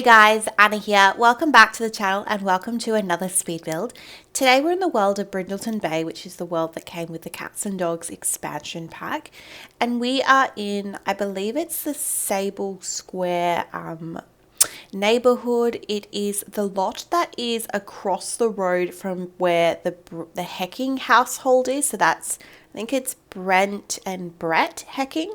Hey guys, Anna here. Welcome back to the channel and welcome to another speed build. Today we're in the world of Brindleton Bay, which is the world that came with the Cats and Dogs expansion pack. And we are in, I believe it's the Sable Square neighborhood. It is the lot that is across the road from where the Hecking household is. So that's, I think it's Brent and Brett Hecking.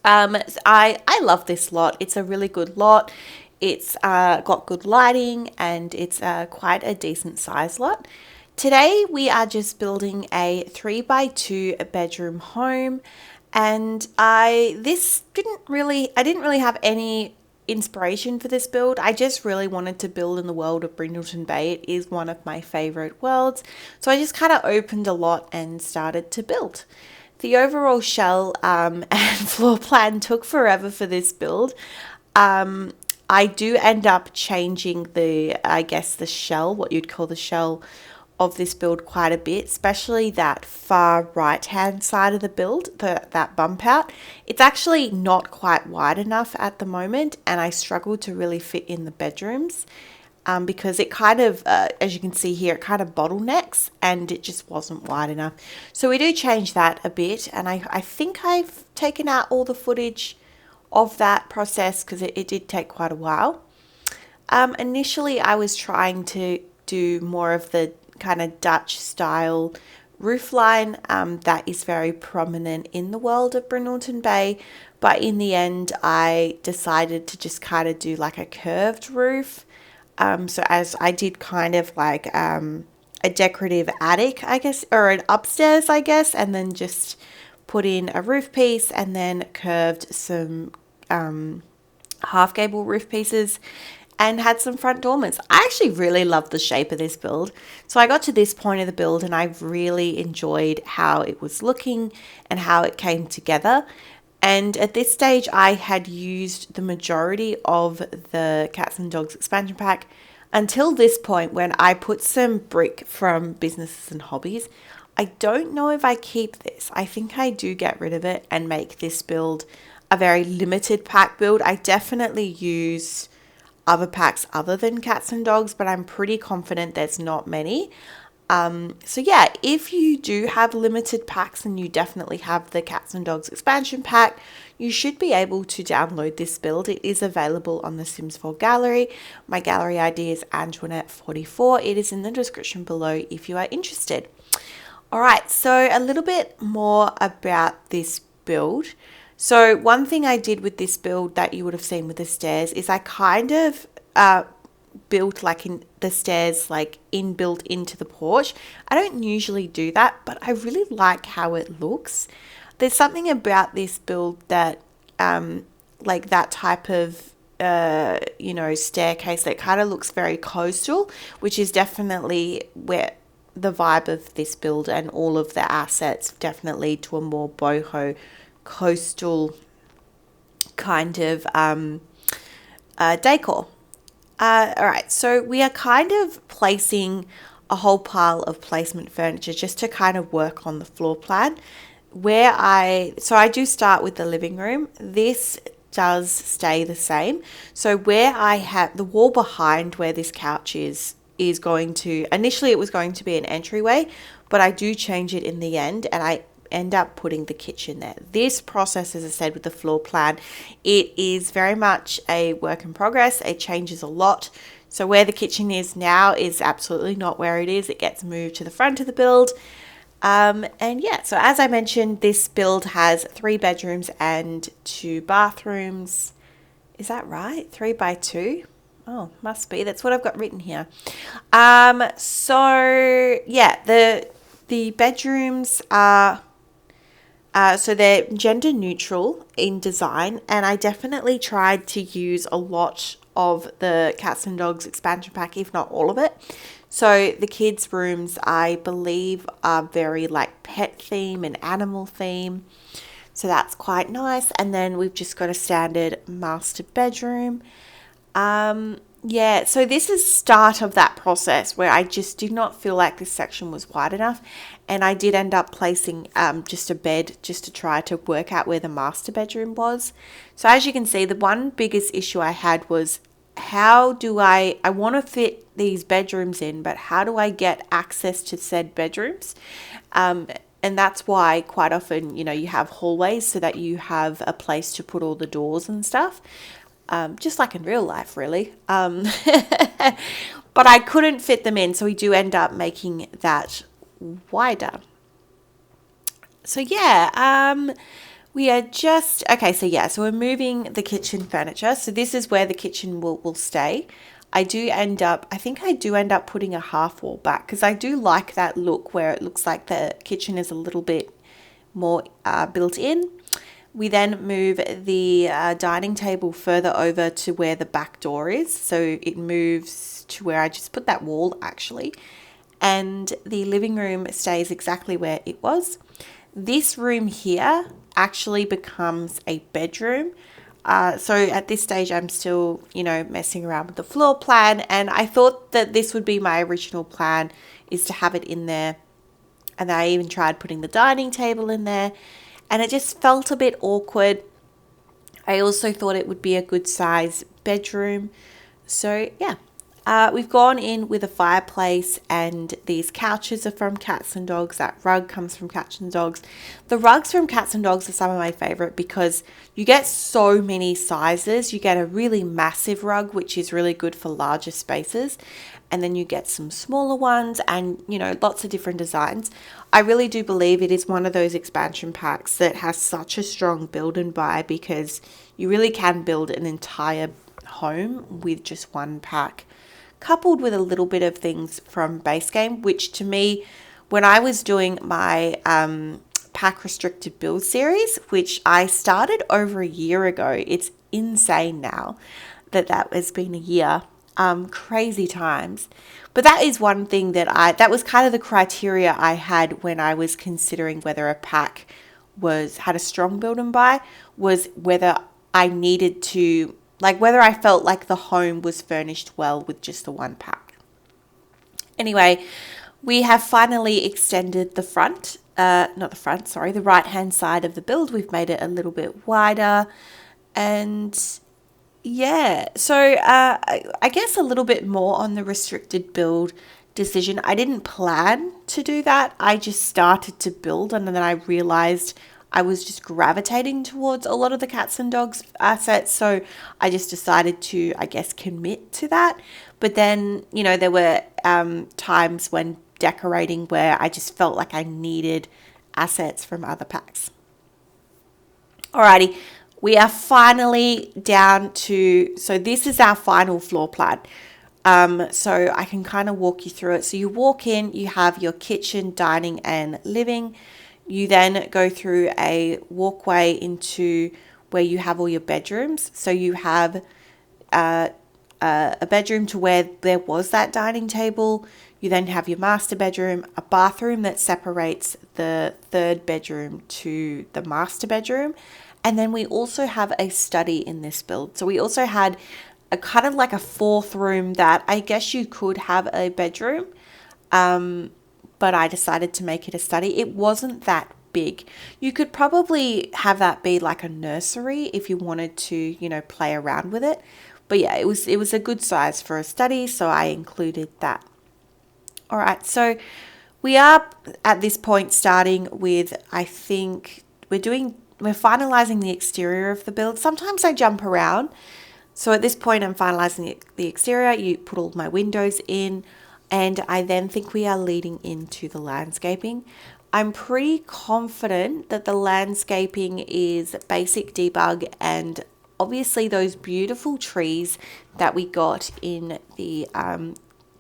I love this lot. It's a really good lot. It's got good lighting and it's quite a decent size lot. Today we are just building a 3x2 bedroom home, and I didn't really have any inspiration for this build. I just really wanted to build in the world of Brindleton Bay. It is one of my favorite worlds, so I just kind of opened a lot and started to build. The overall shell and floor plan took forever for this build. I do end up changing the shell, what you'd call the shell of this build, quite a bit, especially that far right hand side of the build, that bump out. It's actually not quite wide enough at the moment, and I struggle to really fit in the bedrooms. Because it kind of, as you can see here, it kind of bottlenecks and it just wasn't wide enough. So we do change that a bit, and I think I've taken out all the footage of that process because it did take quite a while. Initially, I was trying to do more of the kind of Dutch style roofline that is very prominent in the world of Brindleton Bay, but in the end, I decided to just kind of do like a curved roof. So as I did kind of like a decorative attic, I guess, or an upstairs, I guess, and then just put in a roof piece and then curved some half gable roof pieces and had some front dormers. I actually really love the shape of this build. So I got to this point of the build and I really enjoyed how it was looking and how it came together. And at this stage, I had used the majority of the Cats and Dogs expansion pack until this point when I put some brick from Businesses and Hobbies. I don't know if I keep this. I think I do get rid of it and make this build a very limited pack build. I definitely use other packs other than Cats and Dogs, but I'm pretty confident there's not many. So yeah, if you do have limited packs and you definitely have the Cats and Dogs expansion pack, you should be able to download this build. It is available on the Sims 4 gallery. My gallery ID is Antoinette44. It is in the description below if you are interested. All right, so a little bit more about this build. So one thing I did with this build that you would have seen with the stairs is I kind of built like in the stairs like inbuilt into the porch. I don't usually do that, but I really like how it looks. There's something about this build that like that type of staircase that kind of looks very coastal, which is definitely where the vibe of this build and all of the assets definitely to a more boho coastal kind of decor. All right, so we are kind of placing a whole pile of placement furniture just to kind of work on the floor plan. I do start with the living room. This does stay the same. So where I have the wall behind where this couch is going to, initially it was going to be an entryway, but I do change it in the end and I end up putting the kitchen there. This process, as I said, with the floor plan, it is very much a work in progress. It changes a lot. So where the kitchen is now is absolutely not where it is. It gets moved to the front of the build. And yeah, so as I mentioned, this build has 3 bedrooms and 2 bathrooms. Is that right? 3x2? Oh, must be. That's what I've got written here. So yeah, the bedrooms are so they're gender neutral in design, and I definitely tried to use a lot of the Cats and Dogs expansion pack, if not all of it. So the kids' rooms, I believe, are very like pet theme and animal theme. So that's quite nice. And then we've just got a standard master bedroom. Yeah, so this is start of that process where I just did not feel like this section was wide enough, and I did end up placing just a bed just to try to work out where the master bedroom was. So as you can see, the one biggest issue I had was how do I want to fit these bedrooms in, but how do I get access to said bedrooms? And that's why quite often, you have hallways so that you have a place to put all the doors and stuff. Just like in real life, really. But I couldn't fit them in, so we do end up making that wider. So yeah, we are just okay. So yeah, so we're moving the kitchen furniture. So this is where the kitchen will stay. I think I do end up putting a half wall back because I do like that look where it looks like the kitchen is a little bit more built in. We then move the dining table further over to where the back door is. So it moves to where I just put that wall actually. And the living room stays exactly where it was. This room here actually becomes a bedroom. So at this stage, I'm still, messing around with the floor plan. And I thought that this would be my original plan, is to have it in there. And I even tried putting the dining table in there. And it just felt a bit awkward. I also thought it would be a good size bedroom. So yeah, we've gone in with a fireplace, and these couches are from Cats and Dogs. That rug comes from Cats and Dogs. The rugs from Cats and Dogs are some of my favorite because you get so many sizes. You get a really massive rug, which is really good for larger spaces. And then you get some smaller ones and, lots of different designs. I really do believe it is one of those expansion packs that has such a strong build and buy, because you really can build an entire home with just one pack, coupled with a little bit of things from base game, which to me, when I was doing my pack restricted build series, which I started over a year ago, it's insane now that has been a year. Crazy times. But that is one thing that was kind of the criteria I had when I was considering whether a pack had a strong build and buy, was whether I needed to, whether I felt like the home was furnished well with just the one pack. Anyway, we have finally extended the the right hand side of the build. We've made it a little bit wider, and yeah, so I guess a little bit more on the restricted build decision. I didn't plan to do that. I just started to build, and then I realized I was just gravitating towards a lot of the Cats and Dogs assets. So I just decided to, I guess, commit to that. But then, there were times when decorating where I just felt like I needed assets from other packs. Alrighty. We are finally down to, so this is our final floor plan. So I can kind of walk you through it. So you walk in, you have your kitchen, dining, and living. You then go through a walkway into where you have all your bedrooms. So you have a bedroom to where there was that dining table. You then have your master bedroom, a bathroom that separates the third bedroom to the master bedroom. And then we also have a study in this build. So we also had a kind of like a fourth room that I guess you could have a bedroom, but I decided to make it a study. It wasn't that big. You could probably have that be like a nursery if you wanted to, play around with it. But yeah, it was a good size for a study, so I included that. All right, so we are at this point starting with, I think we're finalizing the exterior of the build. Sometimes I jump around. So at this point, I'm finalizing the exterior. You put all my windows in, and I then think we are leading into the landscaping. I'm pretty confident that the landscaping is basic debug, and obviously those beautiful trees that we got in the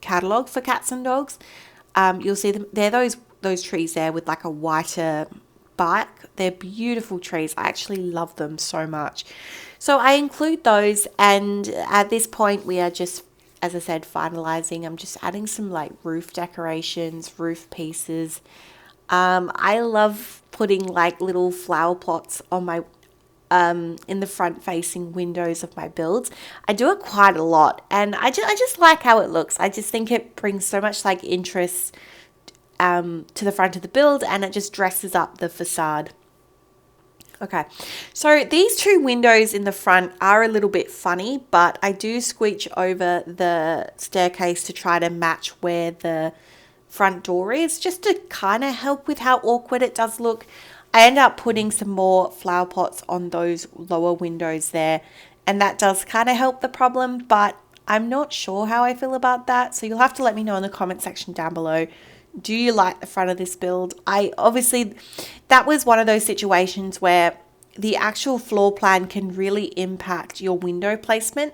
catalog for Cats and Dogs. You'll see them. They're those trees there with like a whiter bark. They're beautiful trees. I actually love them so much. So I include those, and at this point we are just, as I said, finalizing. I'm just adding some like roof decorations, roof pieces. I love putting like little flower pots on my in the front facing windows of my builds. I do it quite a lot, and I just like how it looks. I just think it brings so much like interest to the front of the build, and it just dresses up the facade. Okay, so these two windows in the front are a little bit funny, but I do squeech over the staircase to try to match where the front door is, just to kind of help with how awkward it does look. I end up putting some more flower pots on those lower windows there, and that does kind of help the problem, but I'm not sure how I feel about that. So you'll have to let me know in the comment section down below. Do you like the front of this build? That was one of those situations where the actual floor plan can really impact your window placement.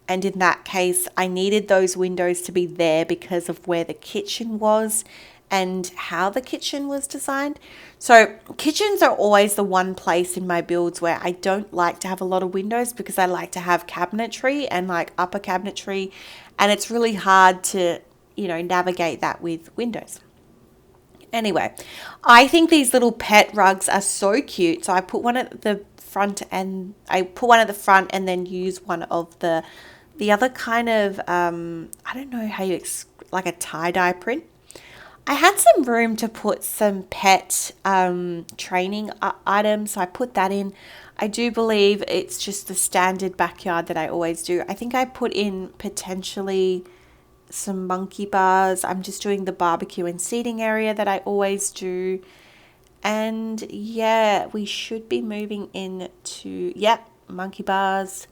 And in that case, I needed those windows to be there because of where the kitchen was and how the kitchen was designed. So kitchens are always the one place in my builds where I don't like to have a lot of windows, because I like to have cabinetry and like upper cabinetry, and it's really hard to, navigate that with windows. Anyway, I think these little pet rugs are so cute. So I put one at the front, and then use one of the other kind of, I don't know how like a tie-dye print. I had some room to put some pet training items, so I put that in. I do believe it's just the standard backyard that I always do. I think I put in potentially some monkey bars. I'm just doing the barbecue and seating area that I always do. And yeah, we should be moving into, monkey bars.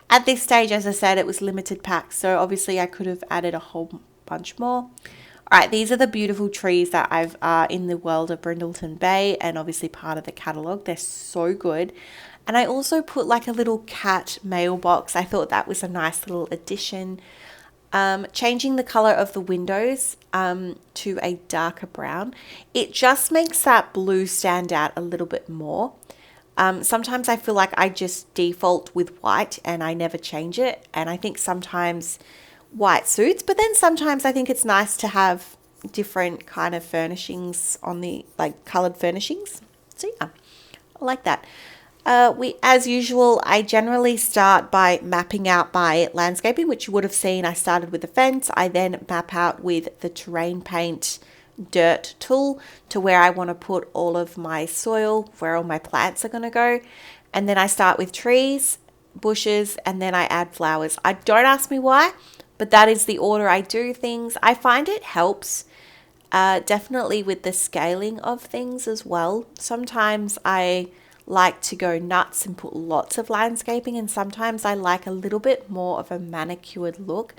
At this stage, as I said, it was limited packs, so obviously I could have added a whole bunch more. All right, these are the beautiful trees that I've in the world of Brindleton Bay, and obviously part of the catalogue. They're so good. And I also put like a little cat mailbox. I thought that was a nice little addition. Changing the color of the windows to a darker brown, it just makes that blue stand out a little bit more. Sometimes I feel like I just default with white and I never change it, and I think sometimes white suits, but then sometimes I think it's nice to have different kind of furnishings on the, like, colored furnishings. So yeah, I like that. As usual, I generally start by mapping out my landscaping, which you would have seen. I started with the fence. I then map out with the terrain paint dirt tool to where I want to put all of my soil, where all my plants are going to go. And then I start with trees, bushes, and then I add flowers. Don't ask me why, but that is the order I do things. I find it helps definitely with the scaling of things as well. Sometimes I like to go nuts and put lots of landscaping, and sometimes I like a little bit more of a manicured look.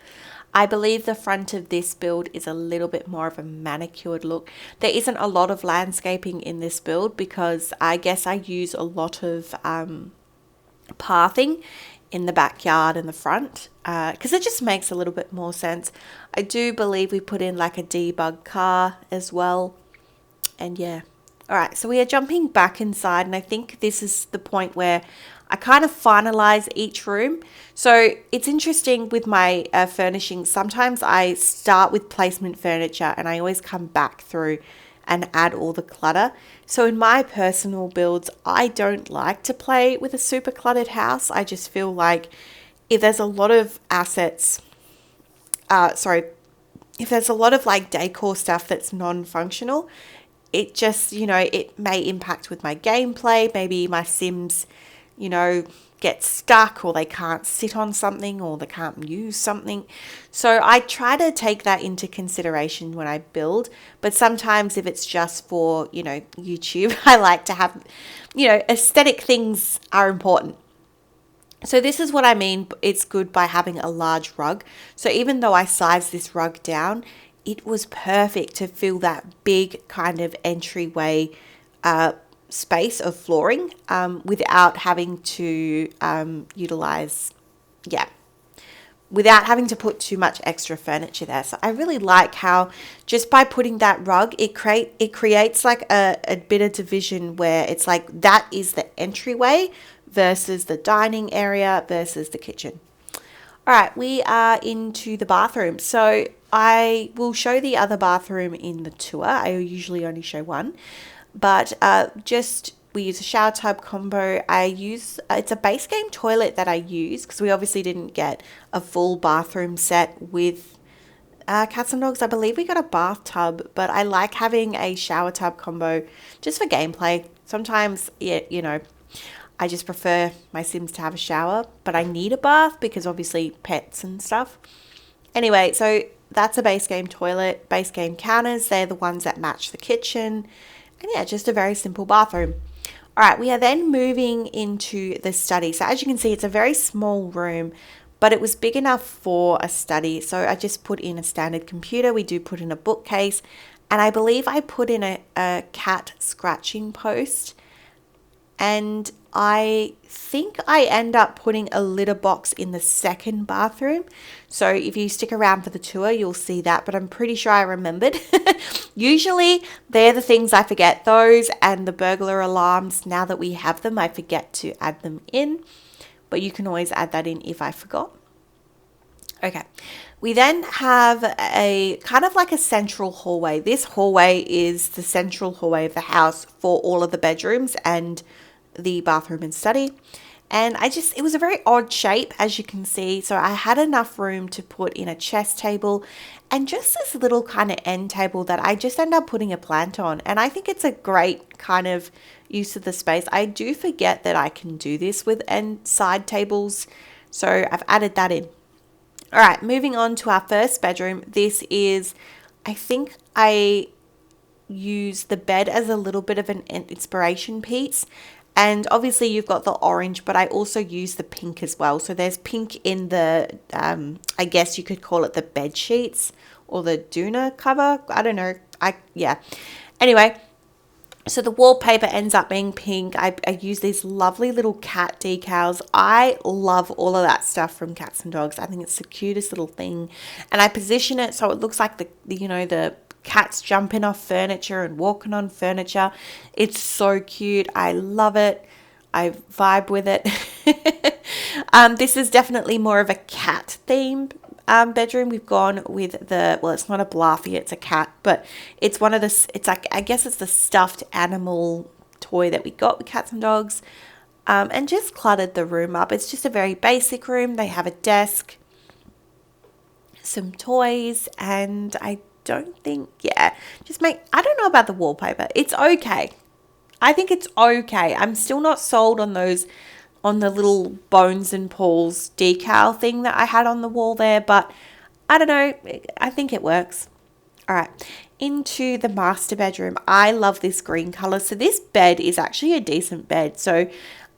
I believe the front of this build is a little bit more of a manicured look. There isn't a lot of landscaping in this build because I guess I use a lot of pathing in the backyard and the front because it just makes a little bit more sense. I do believe we put in like a debug car as well, and yeah. All right, so we are jumping back inside, and I think this is the point where I kind of finalize each room. So it's interesting with my furnishings. Sometimes I start with placement furniture and I always come back through and add all the clutter. So in my personal builds, I don't like to play with a super cluttered house. I just feel like if there's a lot of assets, if there's a lot of like decor stuff that's non-functional, it just, it may impact with my gameplay. Maybe my Sims, get stuck, or they can't sit on something, or they can't use something. So I try to take that into consideration when I build. But sometimes if it's just for, YouTube, I like to have, aesthetic things are important. So this is what I mean. It's good by having a large rug. So even though I sized this rug down, it was perfect to fill that big kind of entryway space of flooring without having to without having to put too much extra furniture there. So I really like how just by putting that rug, it creates like a bit of division where it's like that is the entryway versus the dining area versus the kitchen. All right, we are into the bathroom. So I will show the other bathroom in the tour. I usually only show one, but just we use a shower tub combo. It's a base game toilet that I use because we obviously didn't get a full bathroom set with cats and dogs. I believe we got a bathtub, but I like having a shower tub combo just for gameplay. Sometimes, yeah, I just prefer my Sims to have a shower, but I need a bath because obviously pets and stuff. Anyway, so that's a base game toilet, base game counters. They're the ones that match the kitchen. And yeah, just a very simple bathroom. All right, we are then moving into the study. So as you can see, it's a very small room, but it was big enough for a study. So I just put in a standard computer. We do put in a bookcase. And I believe I put in a cat scratching post. And I think I end up putting a litter box in the second bathroom. So if you stick around for the tour, you'll see that. But I'm pretty sure I remembered. Usually they're the things I forget. Those and the burglar alarms. Now that we have them, I forget to add them in. But you can always add that in if I forgot. Okay. We then have a kind of like a central hallway. This hallway is the central hallway of the house for all of the bedrooms and the bathroom and study. And it was a very odd shape, as you can see. So I had enough room to put in a chess table and just this little kind of end table that I just end up putting a plant on. And I think it's a great kind of use of the space. I do forget that I can do this with end side tables. So I've added that in. All right, moving on to our first bedroom. This is, I think I use the bed as a little bit of an inspiration piece. And obviously you've got the orange, but I also use the pink as well. So there's pink in the, I guess you could call it the bed sheets or the doona cover. I don't know. Yeah. Anyway, so the wallpaper ends up being pink. I use these lovely little cat decals. I love all of that stuff from Cats and Dogs. I think it's the cutest little thing. And I position it so it looks like the cats jumping off furniture and walking on furniture. It's so cute. I love it. I vibe with it. This is definitely more of a cat themed bedroom. We've gone with it's not a Bluffy, it's a cat, but it's it's like, I guess it's the stuffed animal toy that we got with Cats and Dogs, and just cluttered the room up. It's just a very basic room. They have a desk, some toys, and I don't know about the wallpaper. It's okay. I think it's okay. I'm still not sold on the little Bones and Paul's decal thing that I had on the wall there, but I don't know. I think it works. All right, into the master bedroom. I love this green color. So this bed is actually a decent bed. So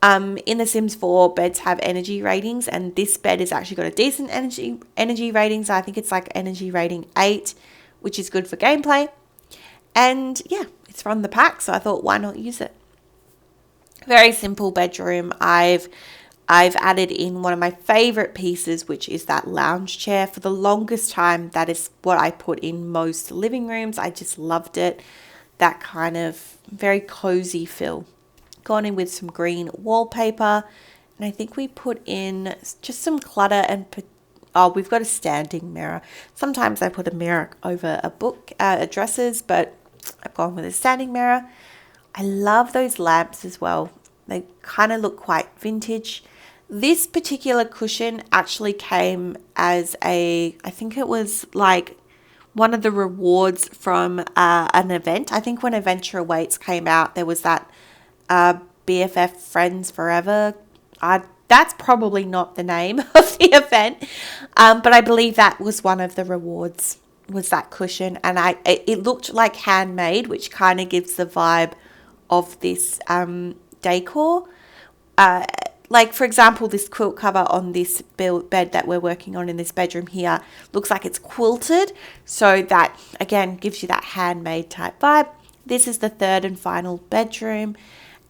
in The Sims 4, beds have energy ratings, and this bed has actually got a decent energy rating. So I think it's like energy rating 8, which is good for gameplay. And yeah, it's from the pack, so I thought, why not use it? Very simple bedroom. I've added in one of my favorite pieces, which is that lounge chair. For the longest time, that is what I put in most living rooms. I just loved it. That kind of very cozy feel. Gone in with some green wallpaper, and I think we put in just some clutter and we've got a standing mirror. Sometimes I put a mirror over a book, dresses, but I've gone with a standing mirror. I love those lamps as well. They kind of look quite vintage. This particular cushion actually came as I think it was like one of the rewards from an event. I think when Adventure Awaits came out, there was that BFF Friends Forever. That's probably not the name of the event, but I believe that was one of the rewards, was that cushion. And it looked like handmade, which kind of gives the vibe of this decor. Like, for example, this quilt cover on this bed that we're working on in this bedroom here looks like it's quilted. So that, again, gives you that handmade type vibe. This is the third and final bedroom.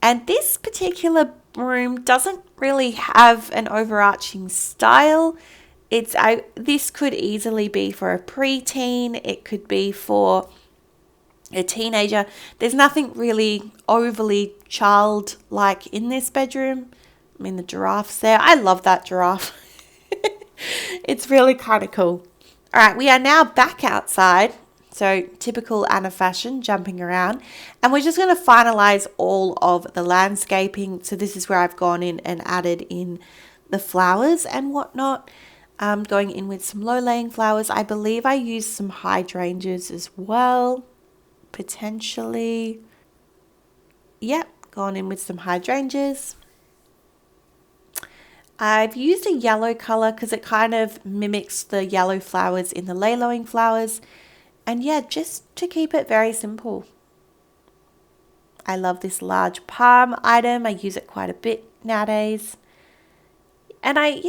And this particular room doesn't really have an overarching style. This could easily be for a preteen. It could be for a teenager. There's nothing really overly childlike in this bedroom. I mean, the giraffe's there. I love that giraffe. It's really kind of cool. All right, we are now back outside. So typical Anna fashion, jumping around. And we're just going to finalize all of the landscaping. So this is where I've gone in and added in the flowers and whatnot. Going in with some low-laying flowers. I believe I used some hydrangeas as well, potentially. Yep, gone in with some hydrangeas. I've used a yellow color because it kind of mimics the yellow flowers in the lay-lowing flowers. And yeah, just to keep it very simple. I love this large palm item. I use it quite a bit nowadays. And and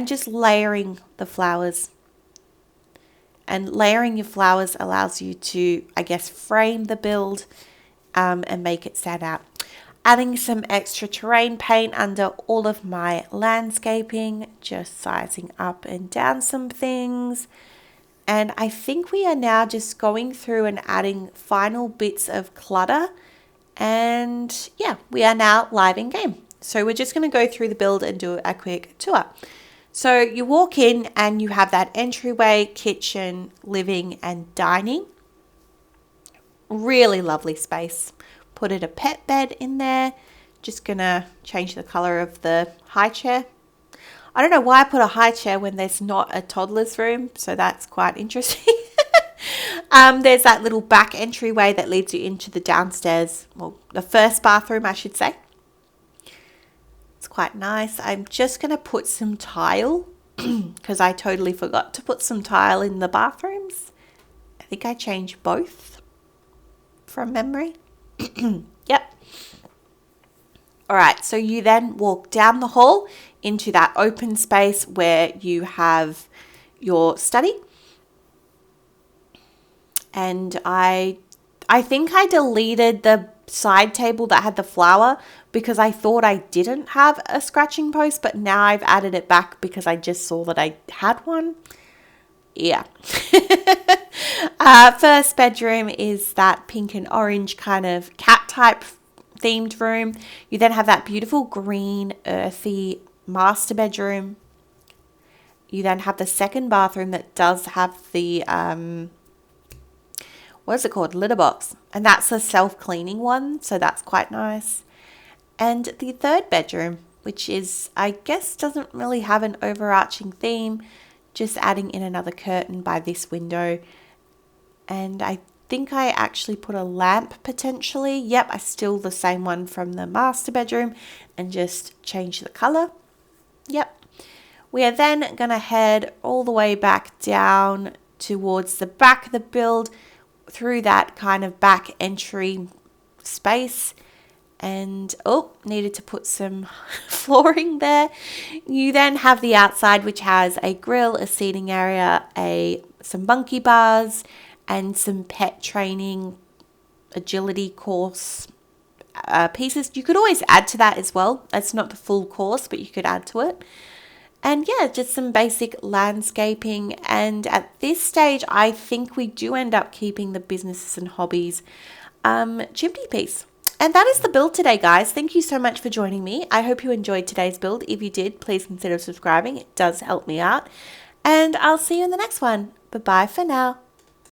just layering the flowers. And layering your flowers allows you to, I guess, frame the build and make it stand out. Adding some extra terrain paint under all of my landscaping, just sizing up and down some things. And I think we are now just going through and adding final bits of clutter. And yeah, we are now live in game. So we're just going to go through the build and do a quick tour. So you walk in and you have that entryway, kitchen, living and dining. Really lovely space. Put a pet bed in there. Just going to change the color of the high chair. I don't know why I put a high chair when there's not a toddler's room, so that's quite interesting. There's that little back entryway that leads you into the downstairs, well, the first bathroom, I should say. It's quite nice. I'm just going to put some tile because I totally forgot to put some tile in the bathrooms. I think I changed both from memory. Yep. All right, so you then walk down the hall into that open space where you have your study. And I think I deleted the side table that had the flower because I thought I didn't have a scratching post, but now I've added it back because I just saw that I had one. Yeah. First bedroom is that pink and orange kind of cat type themed room. You then have that beautiful green earthy master bedroom. You then have the second bathroom that does have the what is it called, litter box, and that's a self-cleaning one, so that's quite nice. And the third bedroom, which is, I guess, doesn't really have an overarching theme, just adding in another curtain by this window. And I think I actually put a lamp potentially. Yep, I still the same one from the master bedroom and just change the color. Yep. We are then going to head all the way back down towards the back of the build through that kind of back entry space. And needed to put some flooring there. You then have the outside, which has a grill, a seating area, some monkey bars, and some pet training agility course pieces. You could always add to that as well. That's not the full course, but you could add to it. And yeah, just some basic landscaping. And at this stage, I think we do end up keeping the businesses and hobbies chimney piece. And that is the build today, guys. Thank you so much for joining me. I hope you enjoyed today's build. If you did, please consider subscribing. It does help me out. And I'll see you in the next one. Bye-bye for now.